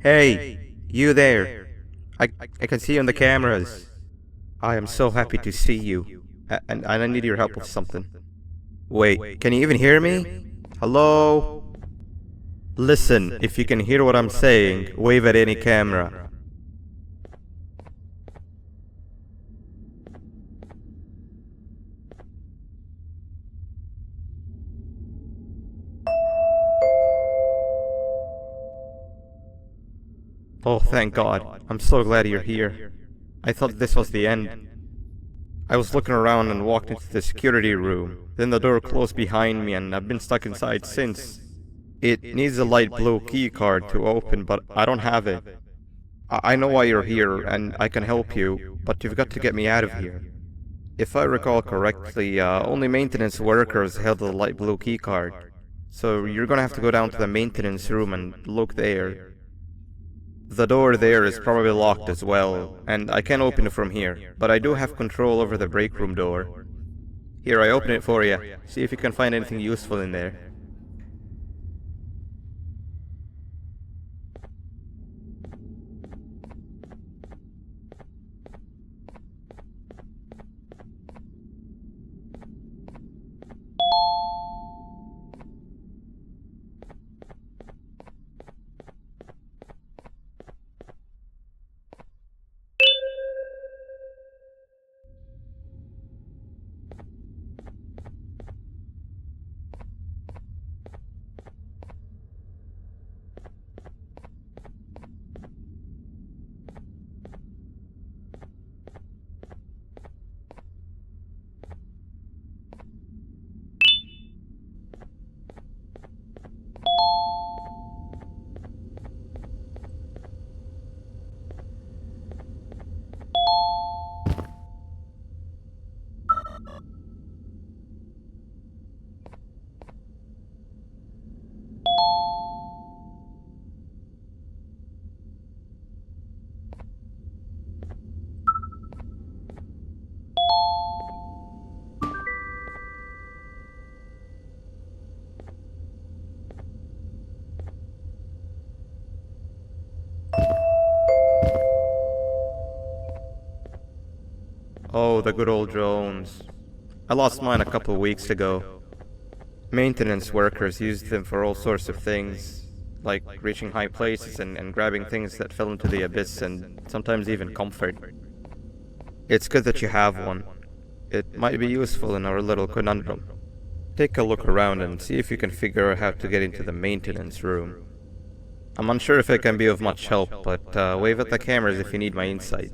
Hey, you there. I can see you on the cameras. I am so happy to see you. And I need your help with something. Wait, can you even hear me? Hello? Listen, if you can hear what I'm saying, wave at any camera. Oh, thank God. I'm so glad you're here. I thought this was the end. I was looking around and walked into the security room. Then the door closed behind me and I've been stuck inside since. It needs a light blue key card to open, but I don't have it. I know why you're here and I can help you, but you've got to get me out of here. If I recall correctly, only maintenance workers held the light blue key card. So you're gonna have to go down to the maintenance room and look there. The door there is probably locked as well, and I can't open it from here, but I do have control over the break room door. Here, I open it for you. See if you can find anything useful in there. Oh, the good old drones. I lost mine a couple weeks ago. Maintenance workers used them for all sorts of things, like reaching high places and grabbing things that fell into the abyss and sometimes even comfort. It's good that you have one. It might be useful in our little conundrum. Take a look around and see if you can figure out how to get into the maintenance room. I'm unsure if it can be of much help, but wave at the cameras if you need my insight.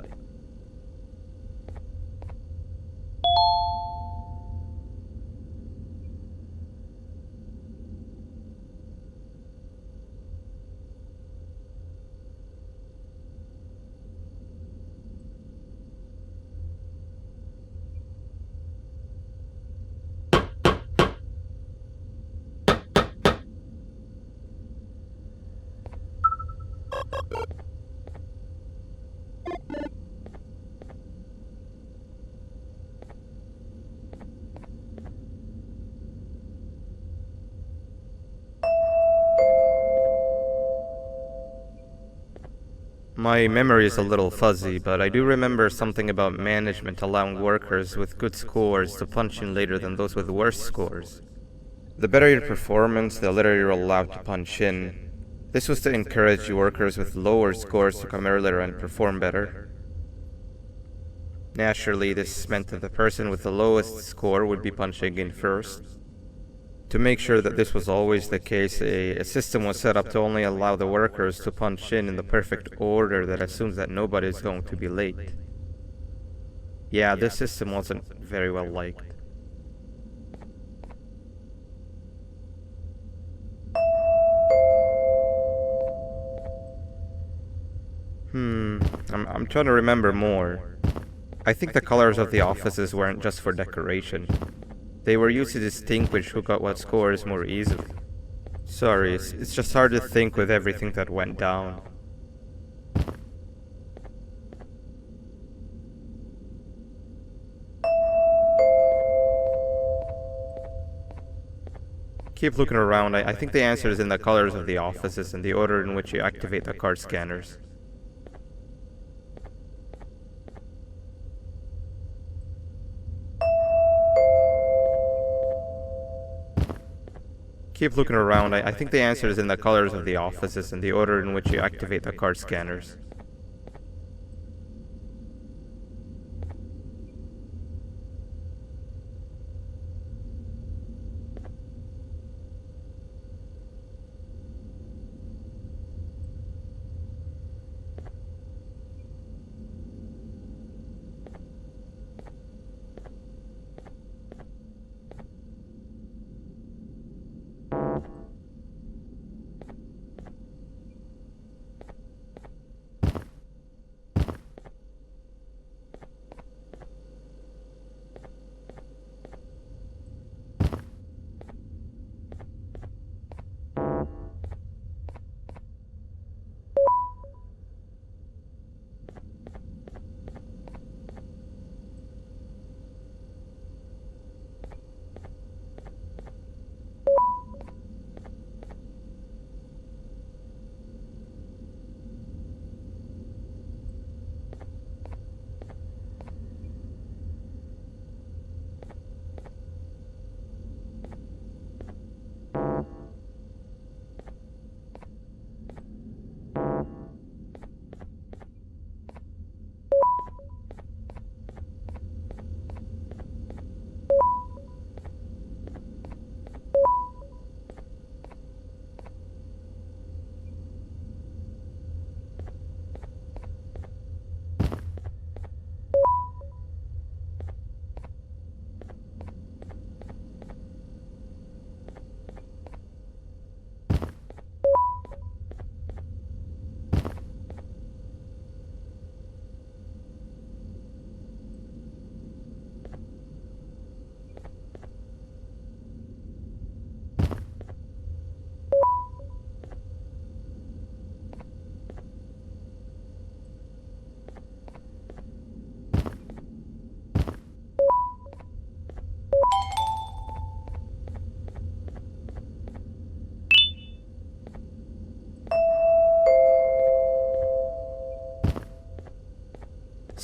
My memory is a little fuzzy, but I do remember something about management allowing workers with good scores to punch in later than those with worse scores. The better your performance, the later you're allowed to punch in. This was to encourage workers with lower scores to come earlier and perform better. Naturally, this meant that the person with the lowest score would be punching in first. To make sure that this was always the case, a system was set up to only allow the workers to punch in the perfect order that assumes that nobody is going to be late. Yeah, this system wasn't very well liked. I'm trying to remember more. I think the colors of the offices weren't just for decoration. They were used to distinguish who got what scores more easily. Sorry, it's just hard to think with everything that went down. Keep looking around. I think the answer is in the colors of the offices and the order in which you activate the card scanners. Keep looking around. I think the answer is in the colors of the offices and the order in which you activate the card scanners.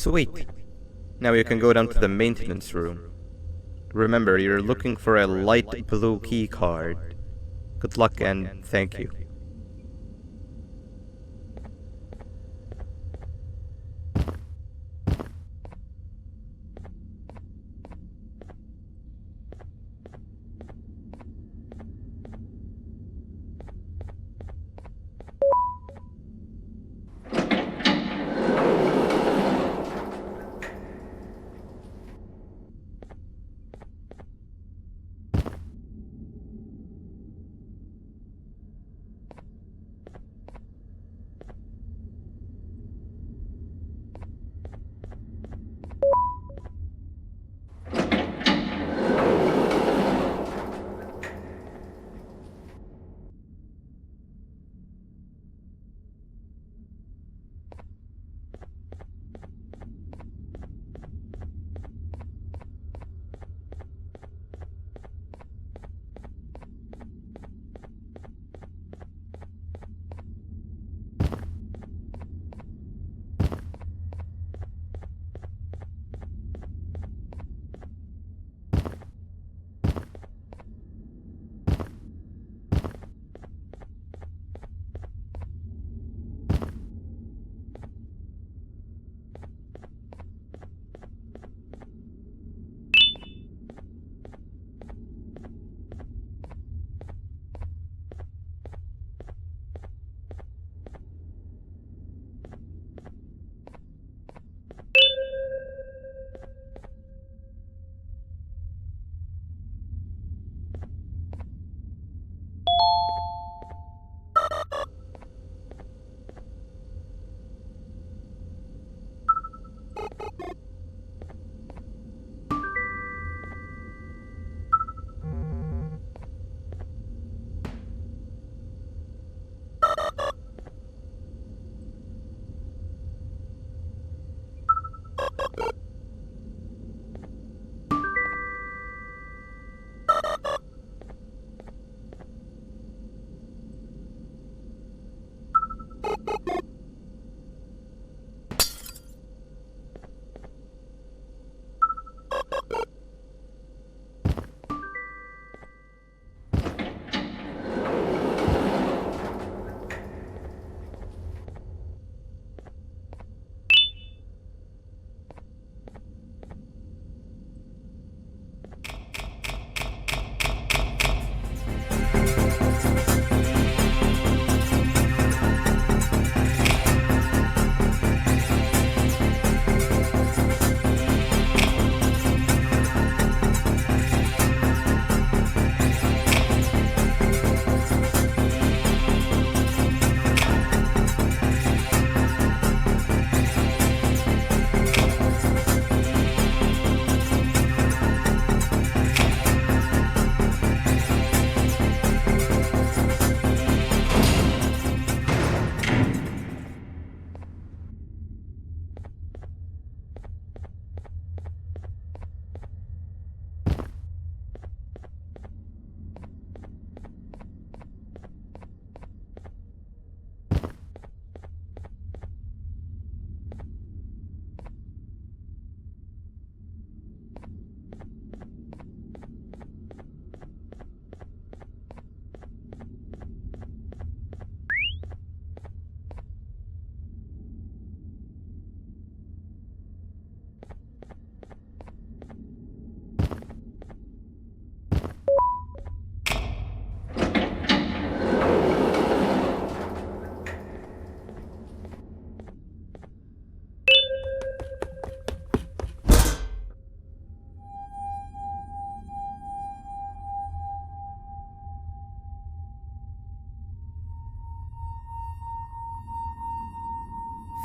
Sweet. Now you can go down to the maintenance room. Remember, you're looking for a light blue key card. Good luck and thank you.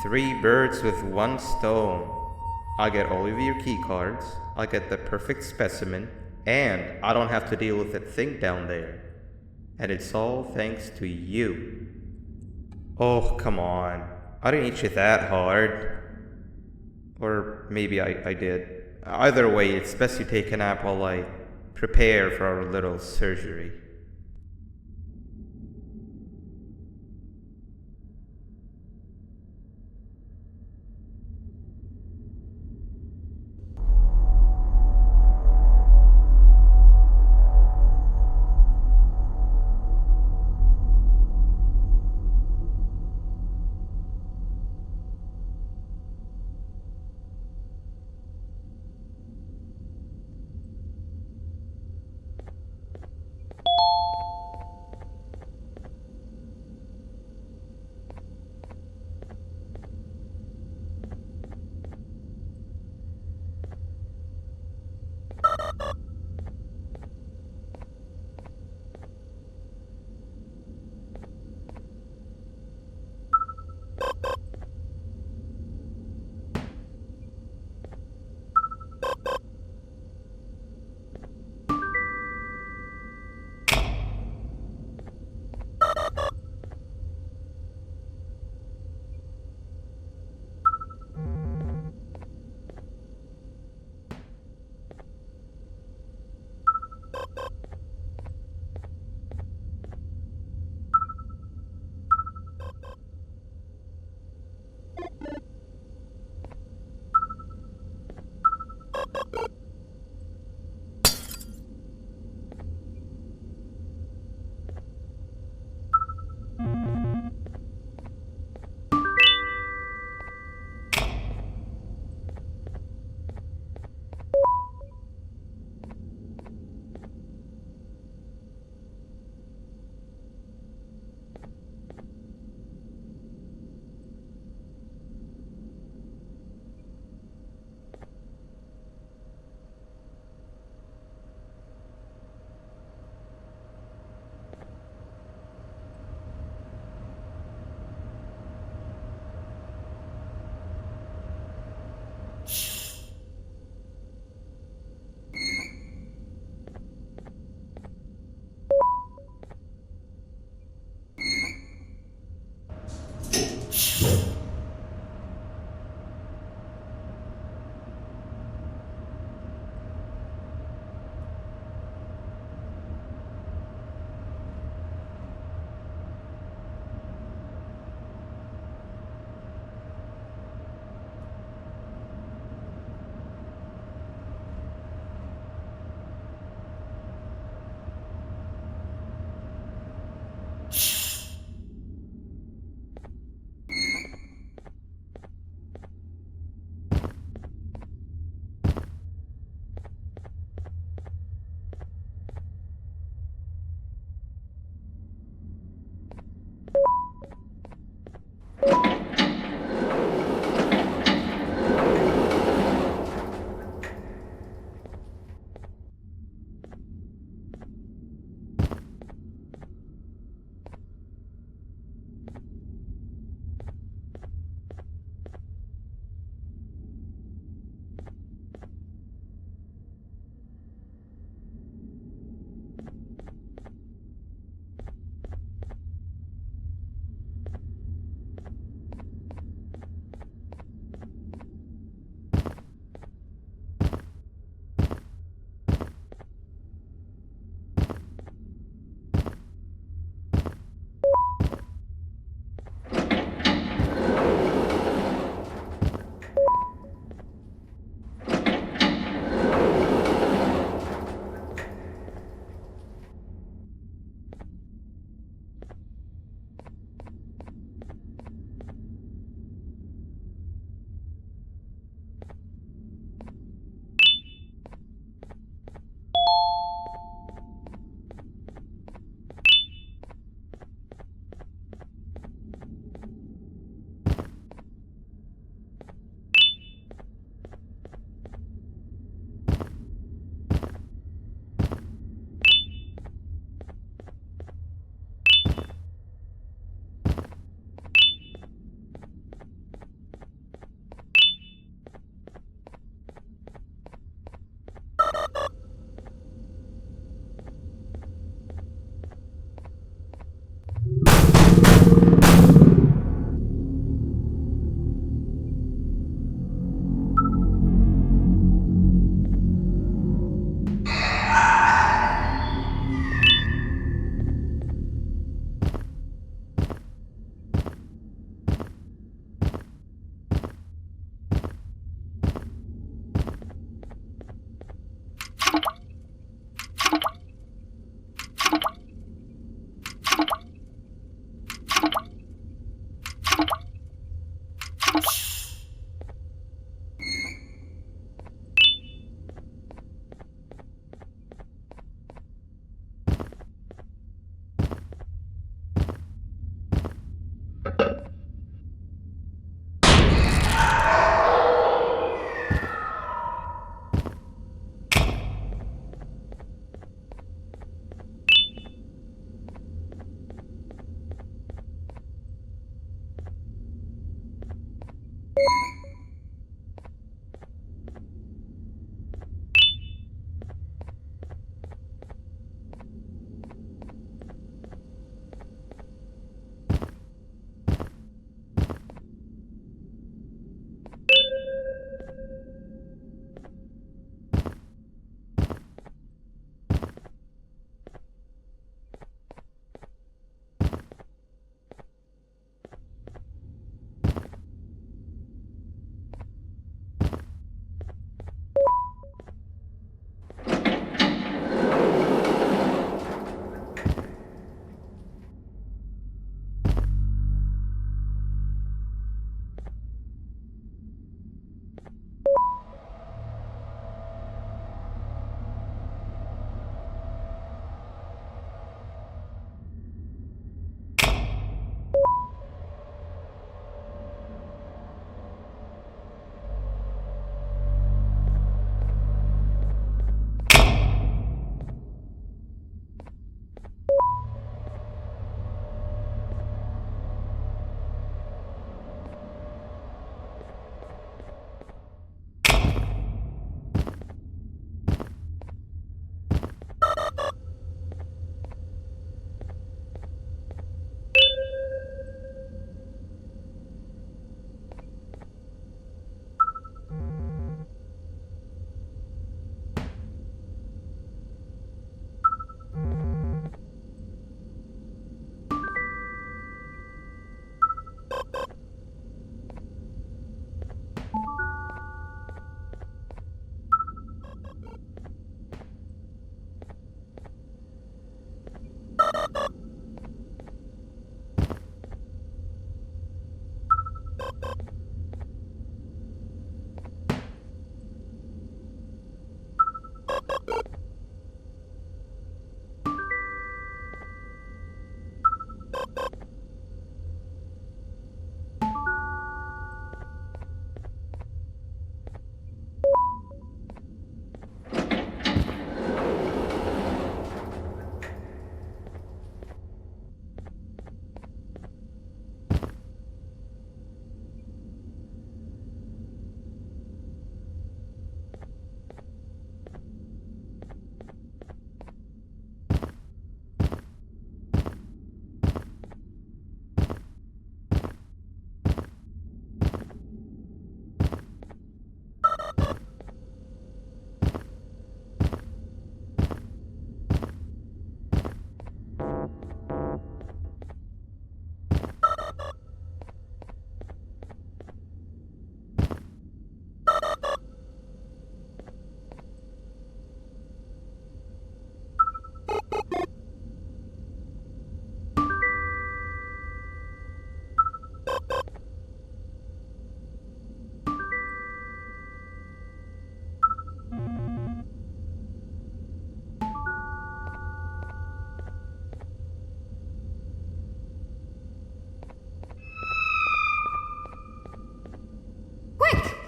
Three birds with one stone. I'll get all of your key cards, I'll get the perfect specimen, and I don't have to deal with that thing down there. And it's all thanks to you. Oh, come on. I didn't hit you that hard. Or maybe I did. Either way, it's best you take a nap while I prepare for our little surgery.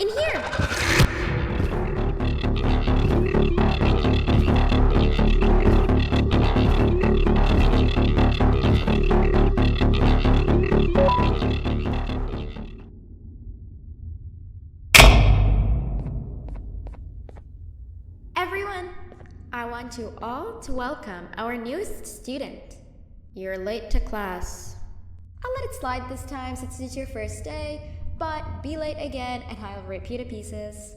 In here! Everyone, I want you all to welcome our newest student. You're late to class. I'll let it slide this time since it's your first day, but be late again and I'll rip you to pieces.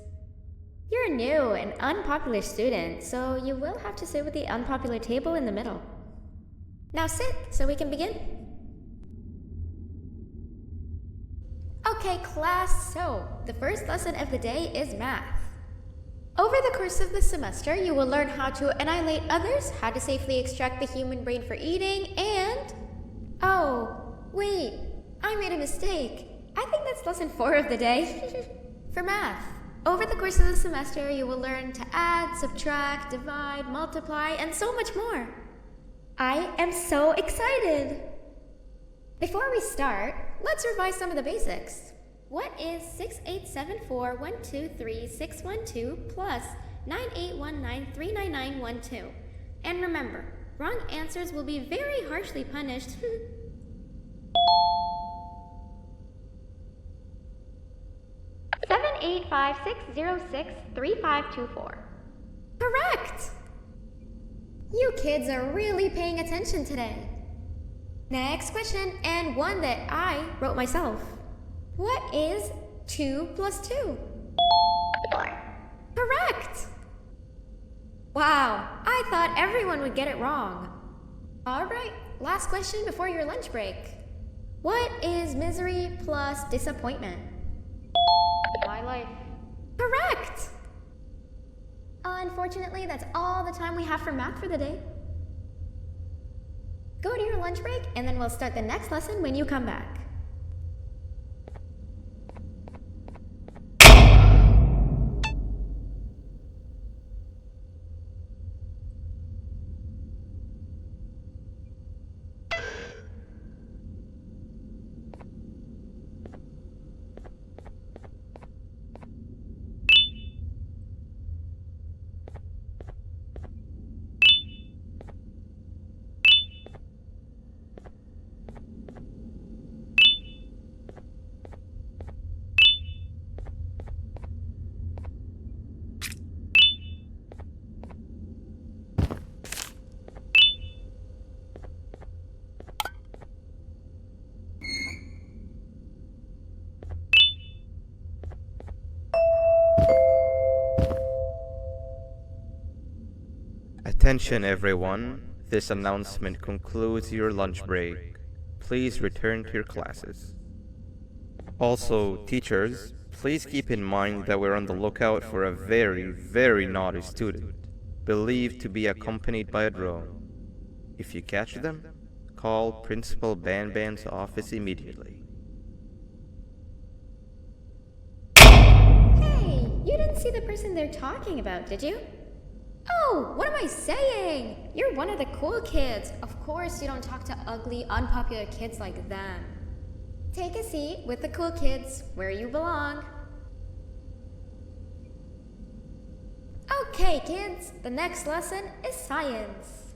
You're a new and unpopular student, so you will have to sit with the unpopular table in the middle. Now sit so we can begin. Okay, class, so the first lesson of the day is math. Over the course of the semester, you will learn how to annihilate others, how to safely extract the human brain for eating, and... Oh, wait, I made a mistake. I think that's it's lesson 4 of the day. For math, over the course of the semester, you will learn to add, subtract, divide, multiply, and so much more. I am so excited! Before we start, let's revise some of the basics. What is 6874123612 plus 9819399912? And remember, wrong answers will be very harshly punished. 785-606-3524. Correct! You kids are really paying attention today. Next question, and one that I wrote myself. What is 2 plus 2? 4. Correct! Wow, I thought everyone would get it wrong. Alright, last question before your lunch break. What is misery plus disappointment? My life. Correct! Unfortunately, that's all the time we have for math for the day. Go to your lunch break, and then we'll start the next lesson when you come back. Attention everyone, this announcement concludes your lunch break. Please return to your classes. Also, teachers, please keep in mind that we're on the lookout for a very naughty student, believed to be accompanied by a drone. If you catch them, call Principal Banban's office immediately. Hey, you didn't see the person they're talking about, did you? Oh, what am I saying? You're one of the cool kids. Of course you don't talk to ugly, unpopular kids like them. Take a seat with the cool kids where you belong. Okay, kids, the next lesson is science.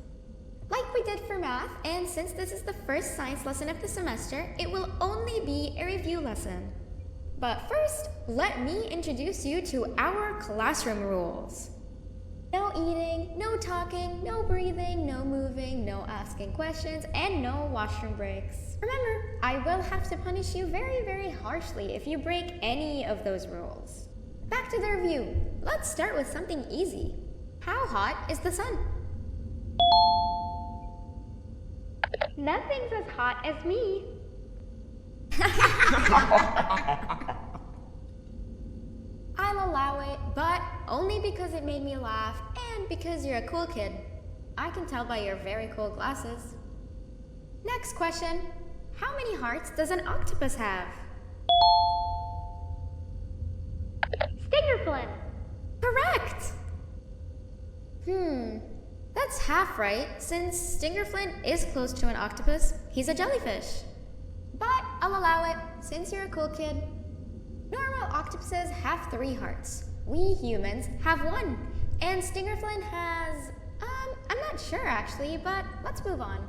Like we did for math, and since this is the first science lesson of the semester, it will only be a review lesson. But first, let me introduce you to our classroom rules. No eating, no talking, no breathing, no moving, no asking questions, and no washroom breaks. Remember, I will have to punish you very harshly if you break any of those rules. Back to the review. Let's start with something easy. How hot is the sun? Nothing's as hot as me. I'll allow it, but only because it made me laugh and because you're a cool kid. I can tell by your very cool glasses. Next question. How many hearts does an octopus have? Stingerflint. Correct! That's half right, since Stingerflint is close to an octopus. He's a jellyfish. But I'll allow it, since you're a cool kid. Normal octopuses have 3 hearts. We humans have 1. And Stingerflint has... I'm not sure actually, but let's move on.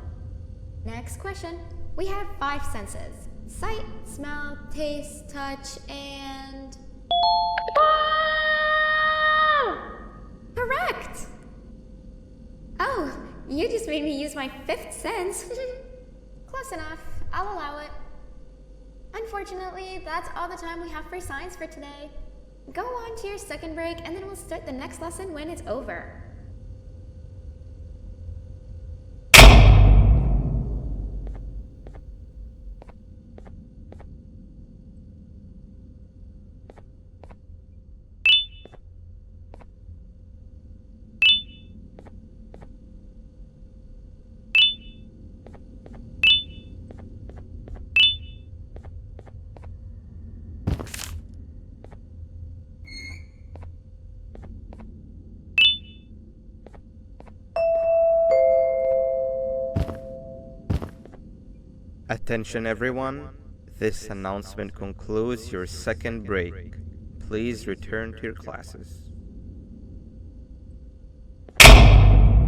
Next question. We have 5 senses. Sight, smell, taste, touch, and... Whoa! Correct! Oh, you just made me use my 5th sense. Close enough. I'll allow it. Unfortunately, that's all the time we have for science for today. Go on to your second break, and then we'll start the next lesson when it's over. Attention everyone, this announcement concludes your second break. Please return to your classes.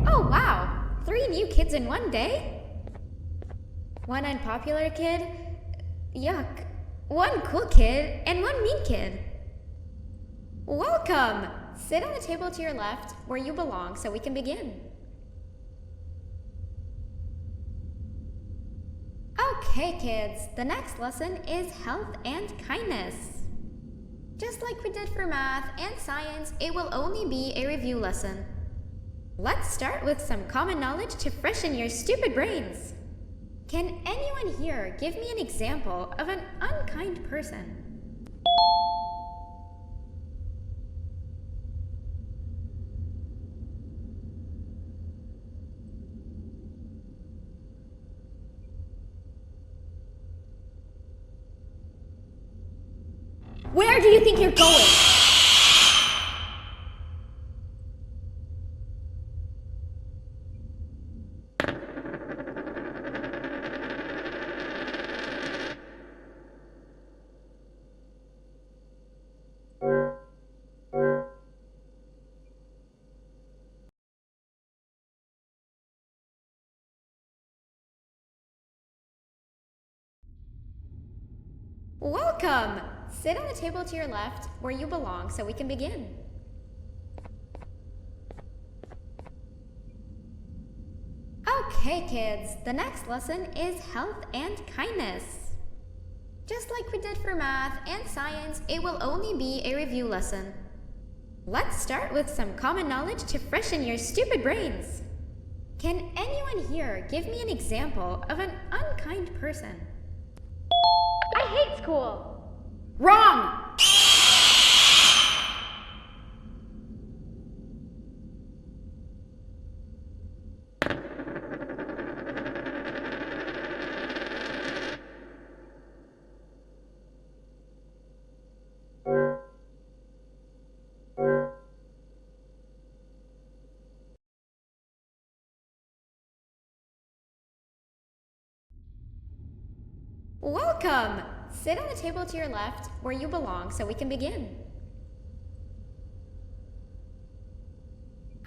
Oh wow! 3 new kids in one day? 1 unpopular kid? Yuck. 1 cool kid and 1 mean kid. Welcome! Sit on the table to your left where you belong so we can begin. Okay kids, the next lesson is health and kindness. Just like we did for math and science, it will only be a review lesson. Let's start with some common knowledge to freshen your stupid brains. Can anyone here give me an example of an unkind person? Where do you think you're going? Welcome! Sit on the table to your left where you belong so we can begin. Okay kids, the next lesson is health and kindness. Just like we did for math and science, it will only be a review lesson. Let's start with some common knowledge to freshen your stupid brains. Can anyone here give me an example of an unkind person? I hate school. Wrong! Welcome! Sit on the table to your left where you belong so we can begin.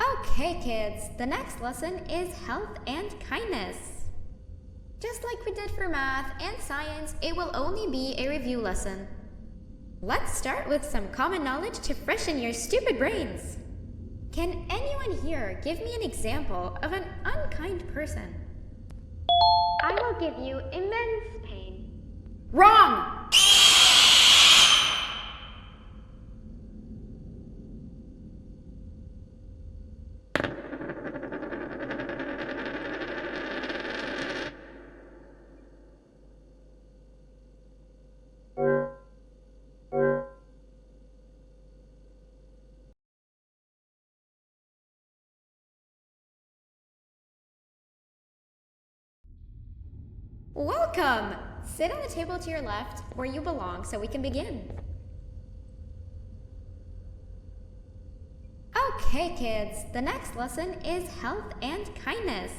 Okay kids, the next lesson is health and kindness. Just like we did for math and science, it will only be a review lesson. Let's start with some common knowledge to freshen your stupid brains. Can anyone here give me an example of an unkind person? I will give you immense pain. Wrong! Welcome! Sit on the table to your left where you belong so we can begin. Okay kids, the next lesson is health and kindness.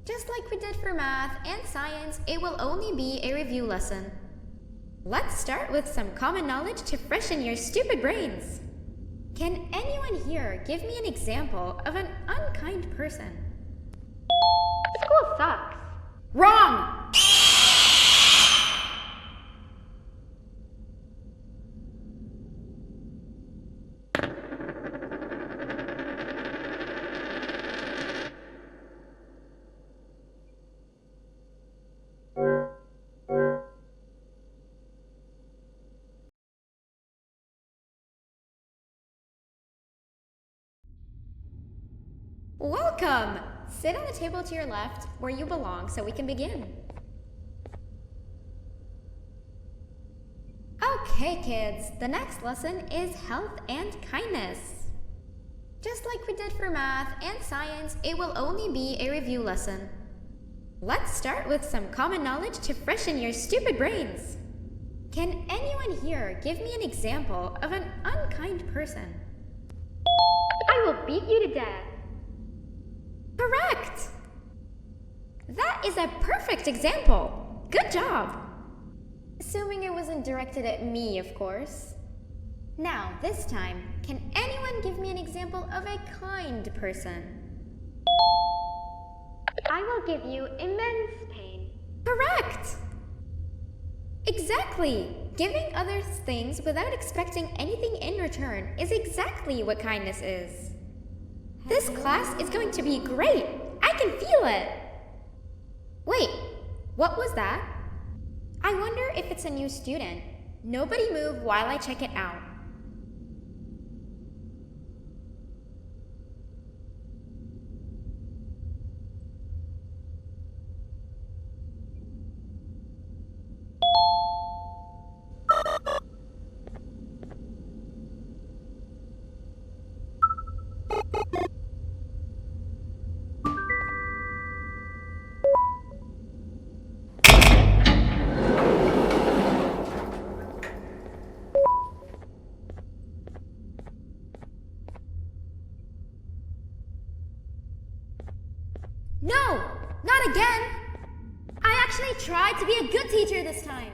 Just like we did for math and science, it will only be a review lesson. Let's start with some common knowledge to freshen your stupid brains. Can anyone here give me an example of an unkind person? School sucks. Wrong! Welcome! Sit on the table to your left where you belong so we can begin. Okay kids, the next lesson is health and kindness. Just like we did for math and science, it will only be a review lesson. Let's start with some common knowledge to freshen your stupid brains. Can anyone here give me an example of an unkind person? I will beat you to death. Correct! That is a perfect example. Good job! Assuming it wasn't directed at me, of course. Now, this time, can anyone give me an example of a kind person? I will give you immense pain. Correct! Exactly! Giving others things without expecting anything in return is exactly what kindness is. This class is going to be great! I can feel it! Wait, what was that? I wonder if it's a new student. Nobody move while I check it out. No! Not again! I actually tried to be a good teacher this time.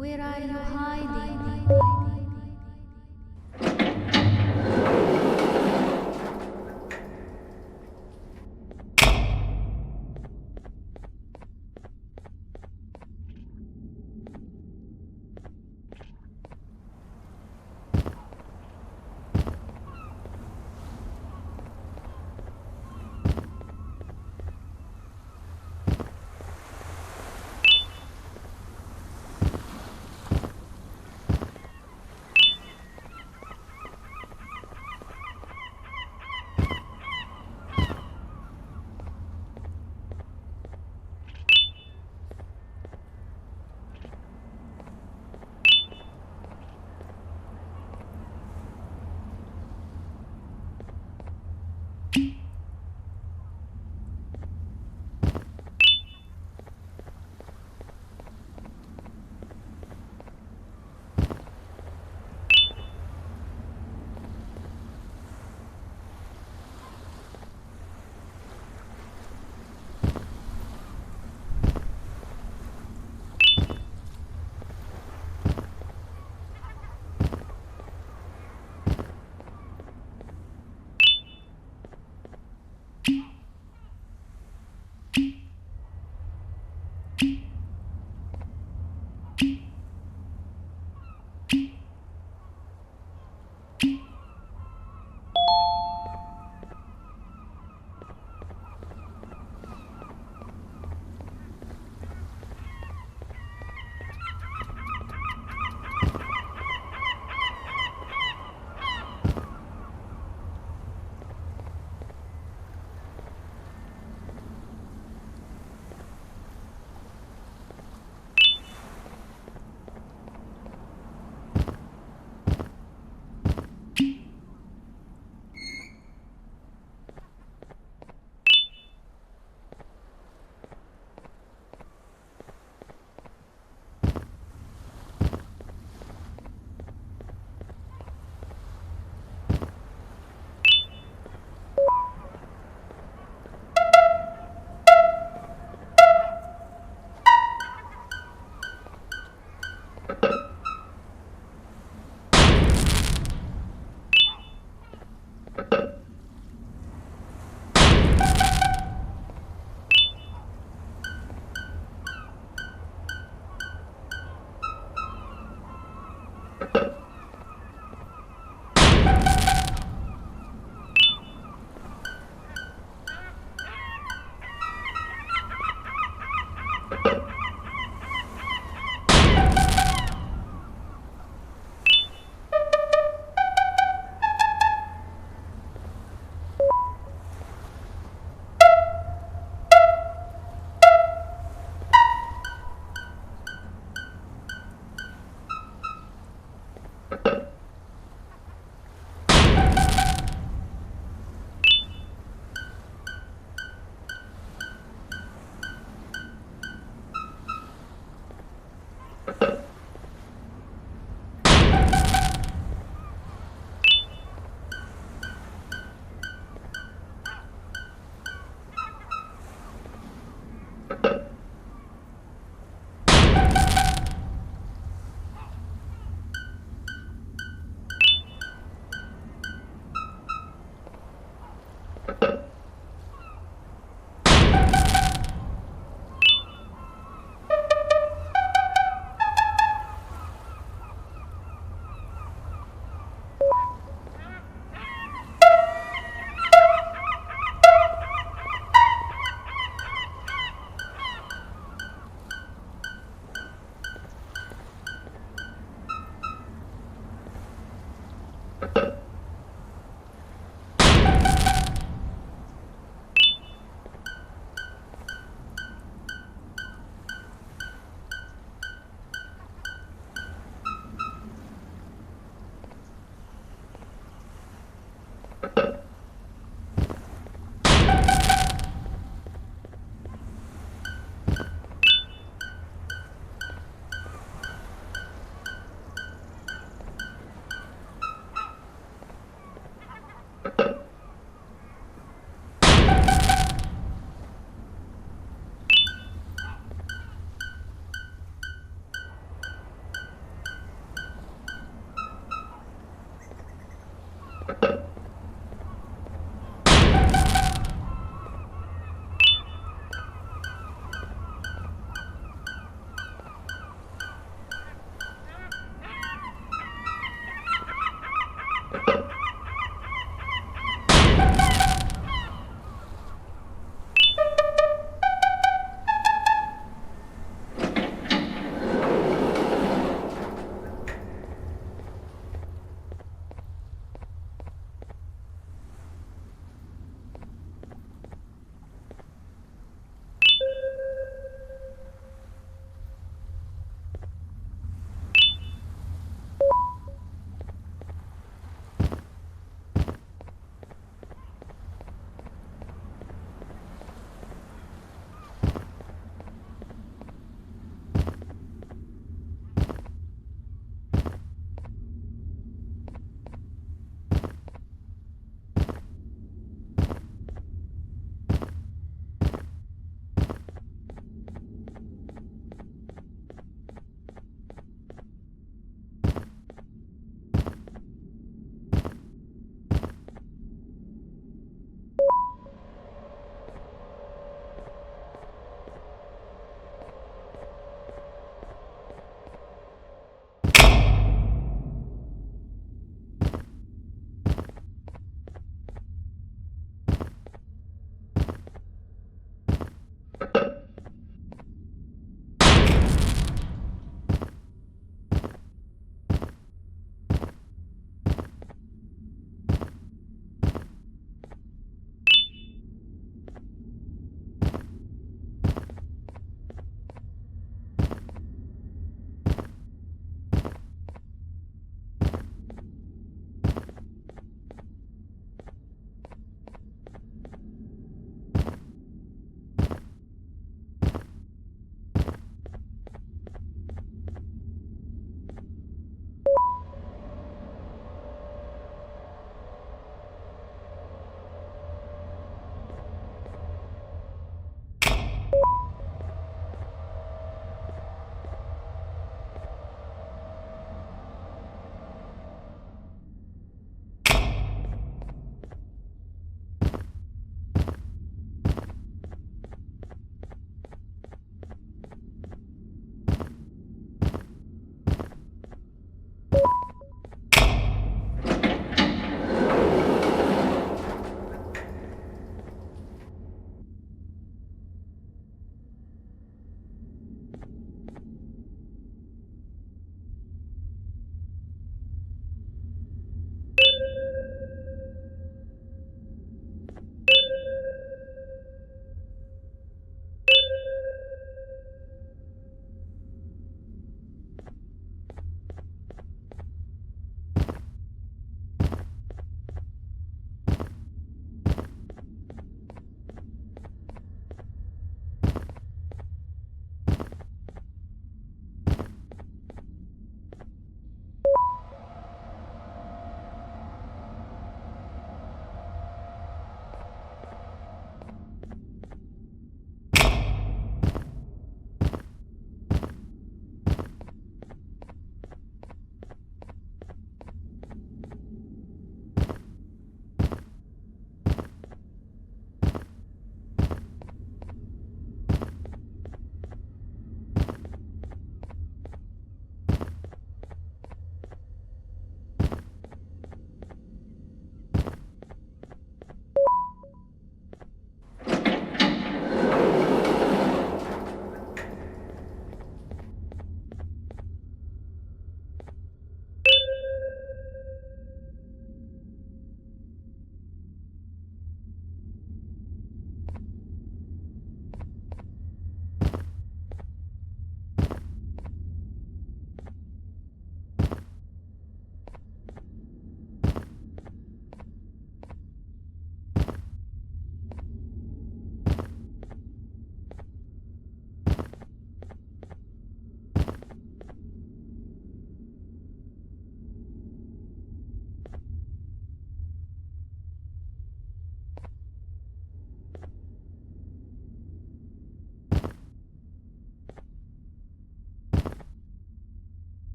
Where are you hiding?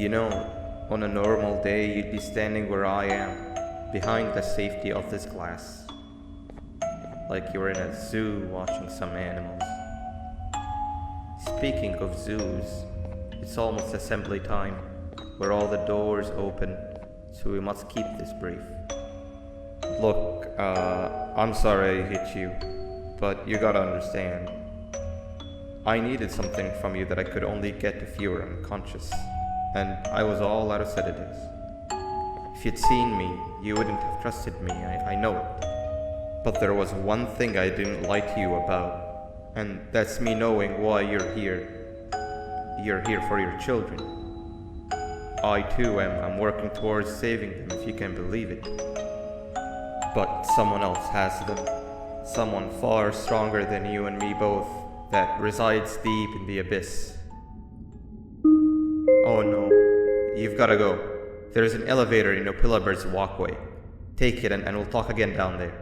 You know, on a normal day you'd be standing where I am, behind the safety of this glass. Like you're in a zoo watching some animals. Speaking of zoos, it's almost assembly time, where all the doors open, so we must keep this brief. Look, I'm sorry I hit you, but you gotta understand. I needed something from you that I could only get if you were unconscious, and I was all out of sedatives. If you'd seen me, you wouldn't have trusted me, I know it. But there was one thing I didn't lie to you about, and that's me knowing why you're here. You're here for your children. I too am working towards saving them, if you can believe it. But someone else has them. Someone far stronger than you and me both, that resides deep in the abyss. Oh no, you've gotta go. There's an elevator in Opillabird's walkway. Take it and we'll talk again down there.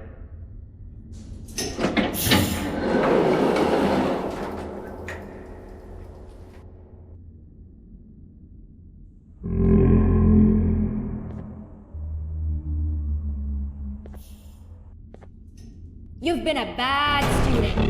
You've been a bad student.